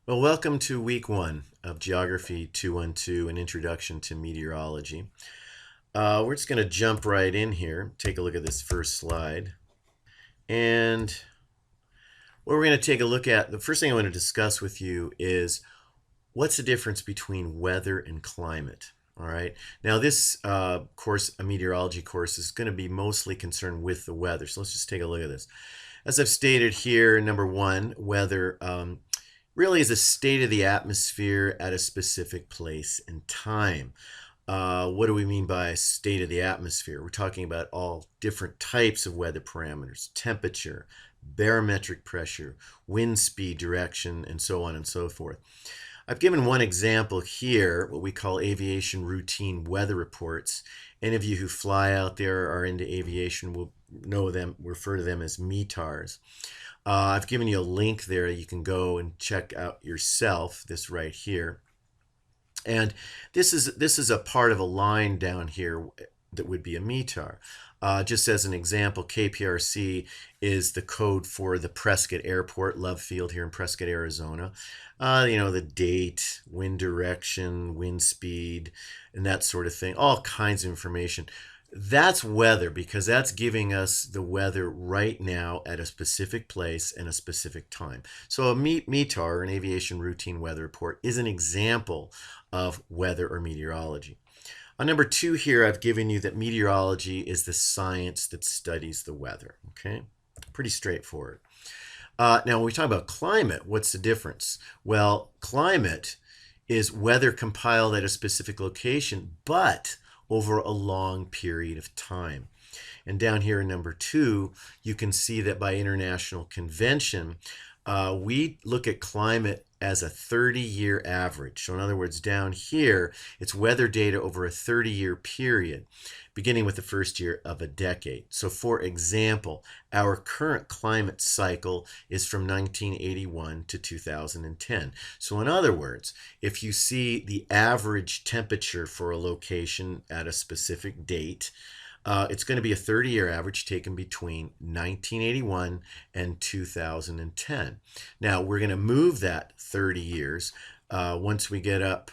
Well, welcome to week one of Geography 212, an introduction to meteorology. We're just going to jump right in here, take a look at this first slide. And what we're going to take a look at, the first thing I want to discuss with you is what's the difference between weather and climate? All right. Now, this course, a meteorology course, is going to be mostly concerned with the weather. So let's just take a look at this. As I've stated here, number one, weather really is a state of the atmosphere at a specific place and time. What do we mean by state of the atmosphere? We're talking about all different types of weather parameters: temperature, barometric pressure, wind speed, direction, and so on and so forth. I've given one example here, what we call aviation routine weather reports. Any of you who fly out there or are into aviation will know them, refer to them as METARs. I've given you a link there. You can go and check out yourself, this right here. And this is a part of a line down here that would be a METAR. Just as an example, KPRC is the code for the Prescott Airport, Love Field here in Prescott, Arizona. The date, wind direction, wind speed, and that sort of thing, all kinds of information. That's weather, because that's giving us the weather right now at a specific place and a specific time. So a METAR, an aviation routine weather report, is an example of weather or meteorology. On number two here, I've given you that meteorology is the science that studies the weather. Okay, pretty straightforward. Now, when we talk about climate, what's the difference? Well, climate is weather compiled at a specific location, but over a long period of time. And down here in number two, you can see that by international convention, we look at climate as a 30-year average. So in other words, down here, it's weather data over a 30-year period, beginning with the first year of a decade. So for example, our current climate cycle is from 1981 to 2010. So in other words, if you see the average temperature for a location at a specific date, it's going to be a 30-year average taken between 1981 and 2010. Now, we're going to move that 30 years once we get up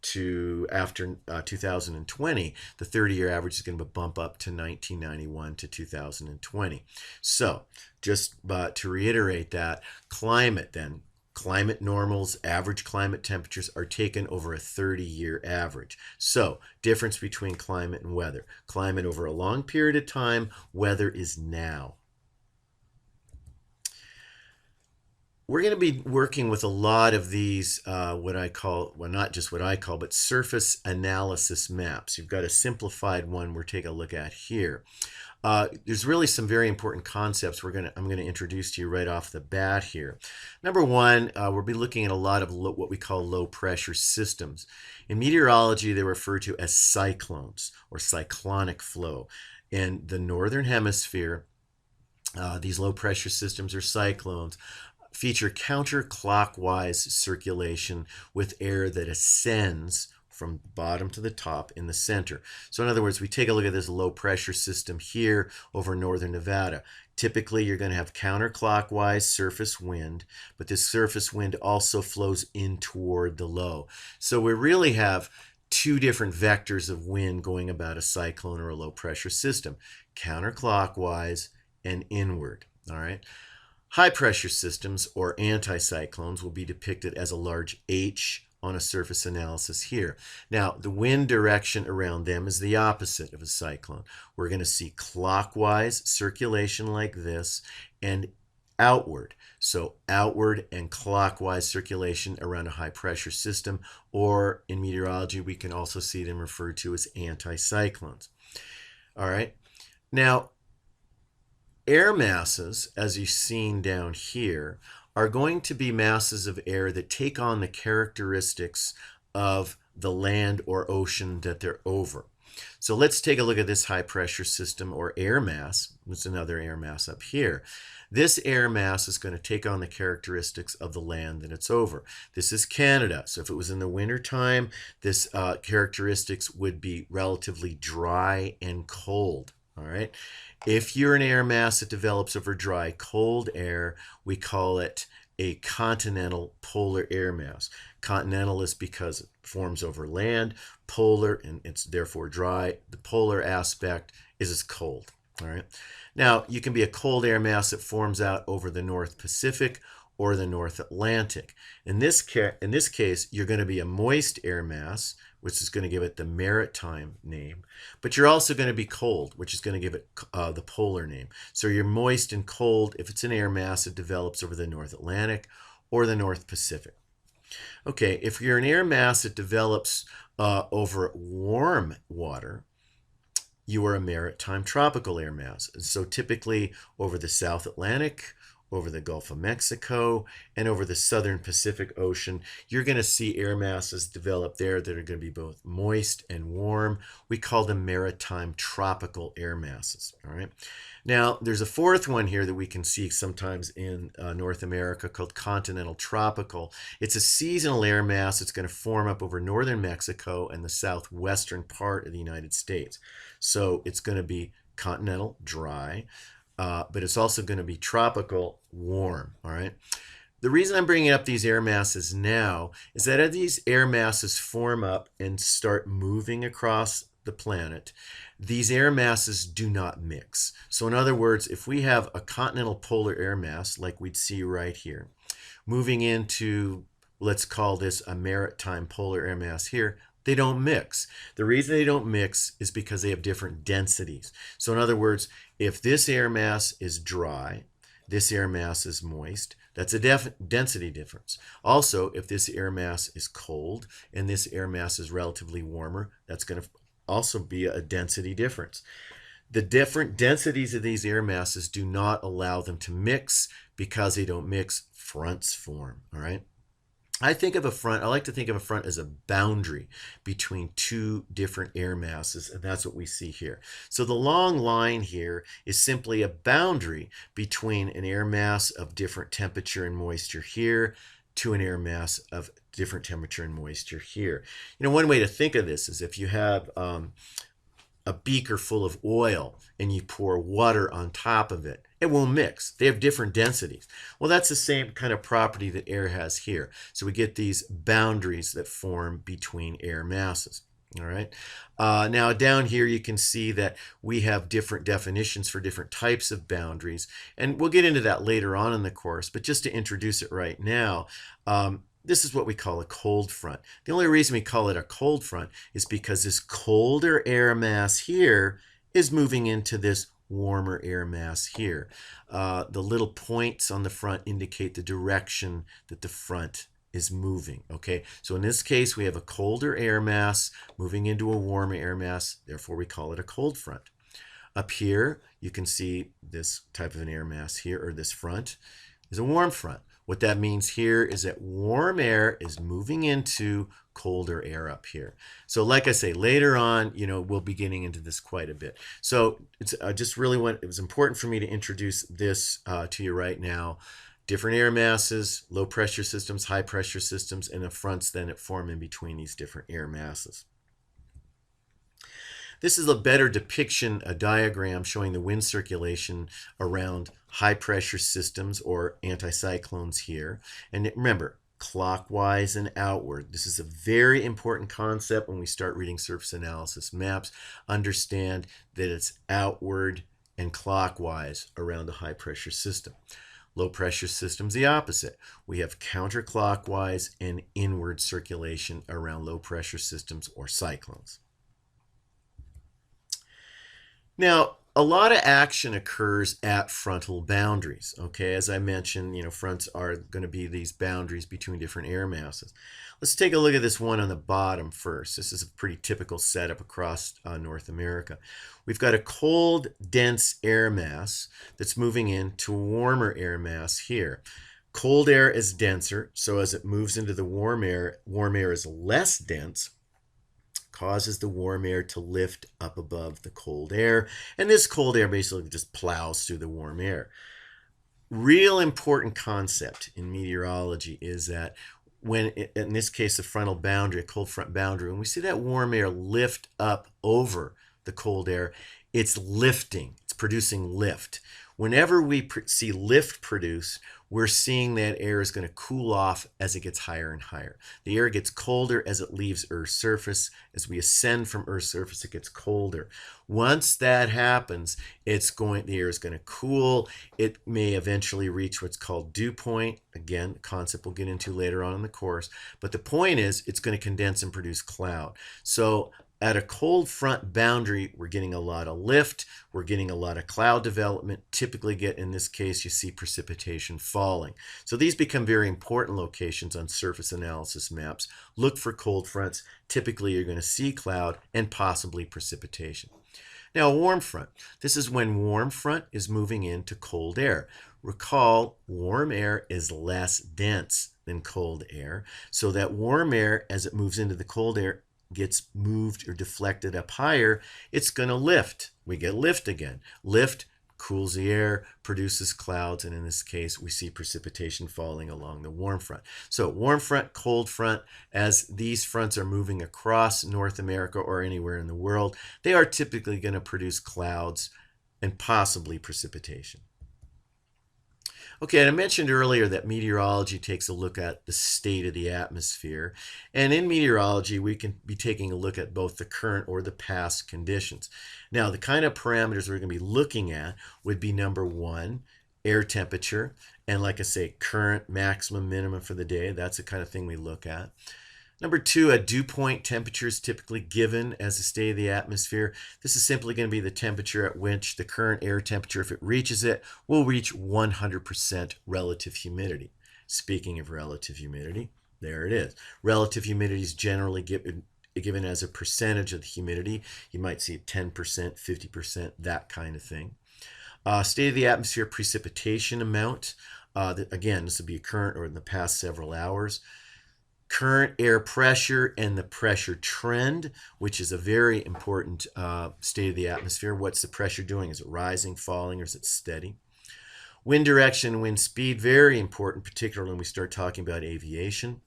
to after 2020. The 30-year average is going to bump up to 1991 to 2020. So, just to reiterate that, climate then, climate normals, average climate temperatures are taken over a 30-year average. So, difference between climate and weather. Climate over a long period of time, weather is now. We're going to be working with a lot of these, what I call, well, not just what I call, but surface analysis maps. You've got a simplified one we're taking a look at here. There's really some very important concepts I'm going to introduce to you right off the bat here. Number one, we'll be looking at a lot of what we call low pressure systems. In meteorology, they're referred to as cyclones or cyclonic flow. In the northern hemisphere, these low pressure systems or cyclones feature counterclockwise circulation with air that ascends from bottom to the top in the center. So in other words, we take a look at this low pressure system here over northern Nevada. Typically, you're going to have counterclockwise surface wind, but this surface wind also flows in toward the low. So we really have two different vectors of wind going about a cyclone or a low pressure system: counterclockwise and inward. All right. High pressure systems or anticyclones will be depicted as a large H on a surface analysis here. Now, the wind direction around them is the opposite of a cyclone. We're going to see clockwise circulation like this and outward. So outward and clockwise circulation around a high pressure system, or in meteorology, we can also see them referred to as anticyclones. All right. Now, air masses, as you've seen down here, are going to be masses of air that take on the characteristics of the land or ocean that they're over. So let's take a look at this high pressure system or air mass. There's another air mass up here. This air mass is going to take on the characteristics of the land that it's over. This is Canada. So if it was in the winter time, this characteristics would be relatively dry and cold. All right. If you're an air mass that develops over dry, cold air, we call it a continental polar air mass. Continental is because it forms over land, polar, and it's therefore dry. The polar aspect is it's cold. All right. Now, you can be a cold air mass that forms out over the North Pacific or the North Atlantic. In this case, you're going to be a moist air mass, which is going to give it the maritime name, but you're also going to be cold, which is going to give it the polar name. So you're moist and cold. If it's an air mass, it develops over the North Atlantic or the North Pacific. Okay, if you're an air mass that develops over warm water, you are a maritime tropical air mass. And so typically over the South Atlantic, over the Gulf of Mexico, and over the Southern Pacific Ocean, you're going to see air masses develop there that are going to be both moist and warm. We call them maritime tropical air masses. All right. Now, there's a fourth one here that we can see sometimes in North America called continental tropical. It's a seasonal air mass that's going to form up over northern Mexico and the southwestern part of the United States. So it's going to be continental, dry, but it's also going to be tropical, warm. All right. The reason I'm bringing up these air masses now is that as these air masses form up and start moving across the planet, these air masses do not mix. So in other words, if we have a continental polar air mass like we'd see right here, moving into, let's call this a maritime polar air mass here, they don't mix. The reason they don't mix is because they have different densities. So in other words, if this air mass is dry, this air mass is moist, that's a density difference. Also, if this air mass is cold and this air mass is relatively warmer, that's going to also be a density difference. The different densities of these air masses do not allow them to mix. Because they don't mix, fronts form. All right. I like to think of a front as a boundary between two different air masses, and that's what we see here. So the long line here is simply a boundary between an air mass of different temperature and moisture here to an air mass of different temperature and moisture here. You know, one way to think of this is if you have a beaker full of oil and you pour water on top of it, it won't mix. They have different densities. Well, that's the same kind of property that air has here. So we get these boundaries that form between air masses. All right. Now down here you can see that we have different definitions for different types of boundaries, and we'll get into that later on in the course, but just to introduce it right now, this is what we call a cold front. The only reason we call it a cold front is because this colder air mass here is moving into this warmer air mass here. The little points on the front indicate the direction that the front is moving. Okay, so in this case we have a colder air mass moving into a warmer air mass, therefore we call it a cold front. Up here you can see this type of an air mass here, or this front is a warm front. What that means here is that warm air is moving into colder air up here. So like I say, later on, you know, we'll be getting into this quite a bit. So it's it was important for me to introduce this to you right now. Different air masses, low pressure systems, high pressure systems, and the fronts then that form in between these different air masses. This is a better depiction, a diagram showing the wind circulation around high pressure systems or anticyclones here. And remember, clockwise and outward. This is a very important concept when we start reading surface analysis maps. Understand that it's outward and clockwise around a high pressure system. Low pressure systems, the opposite. We have counterclockwise and inward circulation around low pressure systems or cyclones. Now, a lot of action occurs at frontal boundaries. Okay, as I mentioned, you know, fronts are going to be these boundaries between different air masses. Let's take a look at this one on the bottom first. This is a pretty typical setup across North America. We've got a cold, dense air mass that's moving into a warmer air mass here. Cold air is denser, so as it moves into the warm air is less dense, causes the warm air to lift up above the cold air, and this cold air basically just plows through the warm air. Real important concept in meteorology is that when, in this case, the frontal boundary, a cold front boundary, when we see that warm air lift up over the cold air, it's lifting, it's producing lift. Whenever we see lift produced, we're seeing that air is going to cool off as it gets higher and higher. The air gets colder as it leaves Earth's surface. As we ascend from Earth's surface, it gets colder. Once that happens, the air is going to cool. It may eventually reach what's called dew point. Again, a concept we'll get into later on in the course. But the point is, it's going to condense and produce cloud. So at a cold front boundary, we're getting a lot of lift, we're getting a lot of cloud development. Typically in this case, you see precipitation falling. So these become very important locations on surface analysis maps. Look for cold fronts. Typically, you're going to see cloud and possibly precipitation. Now, a warm front. This is when warm front is moving into cold air. Recall, warm air is less dense than cold air. So that warm air, as it moves into the cold air, gets moved or deflected up higher, it's going to lift. We get lift again. Lift cools the air, produces clouds, and in this case, we see precipitation falling along the warm front. So warm front, cold front, as these fronts are moving across North America or anywhere in the world, they are typically going to produce clouds and possibly precipitation. Okay, and I mentioned earlier that meteorology takes a look at the state of the atmosphere. And in meteorology, we can be taking a look at both the current or the past conditions. Now, the kind of parameters we're going to be looking at would be number one, air temperature. And like I say, current, maximum, minimum for the day. That's the kind of thing we look at. Number two, a dew point temperature is typically given as the state of the atmosphere. This is simply going to be the temperature at which the current air temperature, if it reaches it, will reach 100% relative humidity. Speaking of relative humidity, there it is. Relative humidity is generally given as a percentage of the humidity. You might see 10%, 50%, that kind of thing. State of the atmosphere precipitation amount. Again, this would be current or in the past several hours. Current air pressure and the pressure trend, which is a very important state of the atmosphere. What's the pressure doing? Is it rising, falling, or is it steady? Wind direction, wind speed, very important, particularly when we start talking about aviation.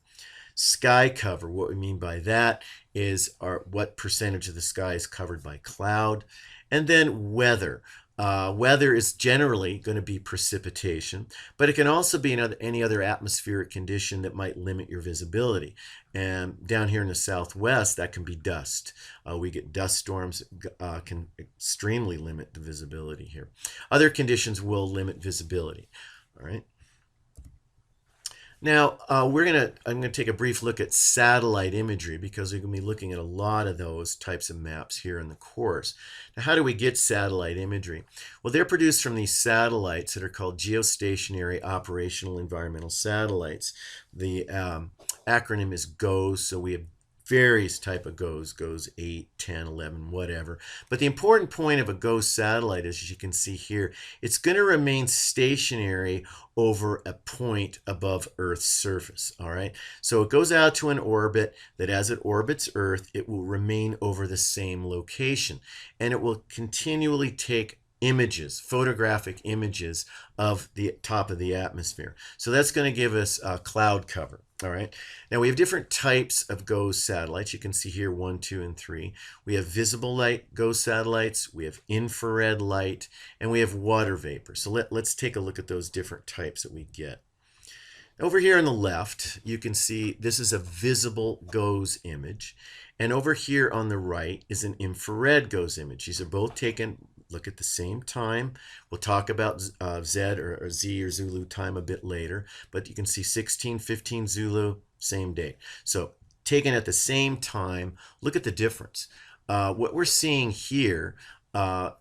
Sky cover, what we mean by that is what percentage of the sky is covered by cloud. And then weather. Weather is generally going to be precipitation, but it can also be any other atmospheric condition that might limit your visibility. And down here in the southwest, that can be dust. We get dust storms, can extremely limit the visibility here. Other conditions will limit visibility. All right. Now, I'm going to take a brief look at satellite imagery because we're going to be looking at a lot of those types of maps here in the course. Now, how do we get satellite imagery? Well, they're produced from these satellites that are called geostationary operational environmental satellites. The acronym is GOES, so we have various type of GOES 8, 10, 11, whatever. But the important point of a GOES satellite is, as you can see here, it's going to remain stationary over a point above Earth's surface, all right? So it goes out to an orbit that as it orbits Earth, it will remain over the same location, and it will continually take images, photographic images of the top of the atmosphere. So that's going to give us cloud cover. All right. Now we have different types of GOES satellites. You can see here 1, 2, and 3. We have visible light GOES satellites, we have infrared light, and we have water vapor. So let's take a look at those different types that we get. Over here on the left, you can see this is a visible GOES image. And over here on the right is an infrared GOES image. These are both taken, look at the same time. We'll talk about Z or Zulu time a bit later, but you can see 16:15 Zulu, same date. So taken at the same time, look at the difference. What we're seeing here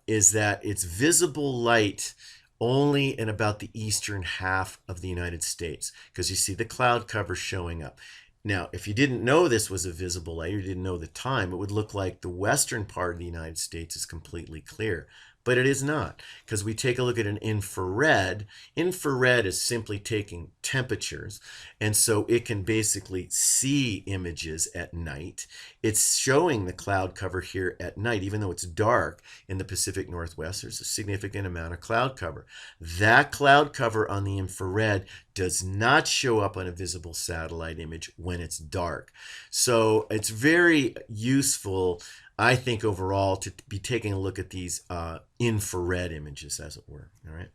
is that it's visible light only in about the eastern half of the United States, because you see the cloud cover showing up. Now, if you didn't know this was a visible light, or you didn't know the time, it would look like the western part of the United States is completely clear. But it is not, because we take a look at an infrared. Infrared is simply taking temperatures, and so it can basically see images at night. It's showing the cloud cover here at night, even though it's dark in the Pacific Northwest. There's a significant amount of cloud cover. That cloud cover on the infrared does not show up on a visible satellite image when it's dark. So it's very useful I think overall to be taking a look at these infrared images, as it were. All right.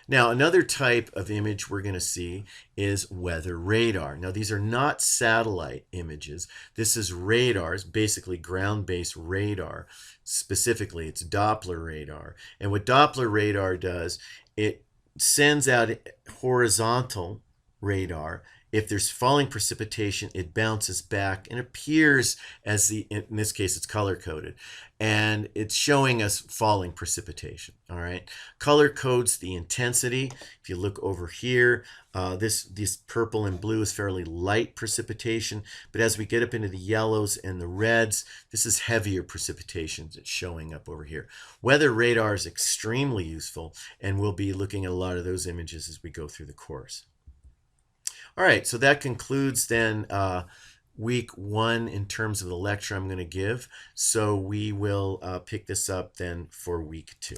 Now, another type of image we're going to see is weather radar. Now, these are not satellite images. This is radars, basically ground-based radar. Specifically, it's Doppler radar. And what Doppler radar does, it sends out horizontal radar. If there's falling precipitation, it bounces back and appears as in this case, it's color coded. And it's showing us falling precipitation, all right? Color codes the intensity. If you look over here, this purple and blue is fairly light precipitation, but as we get up into the yellows and the reds, this is heavier precipitation that's showing up over here. Weather radar is extremely useful, and we'll be looking at a lot of those images as we go through the course. All right, so that concludes then week 1 in terms of the lecture I'm going to give. So we will pick this up then for week 2.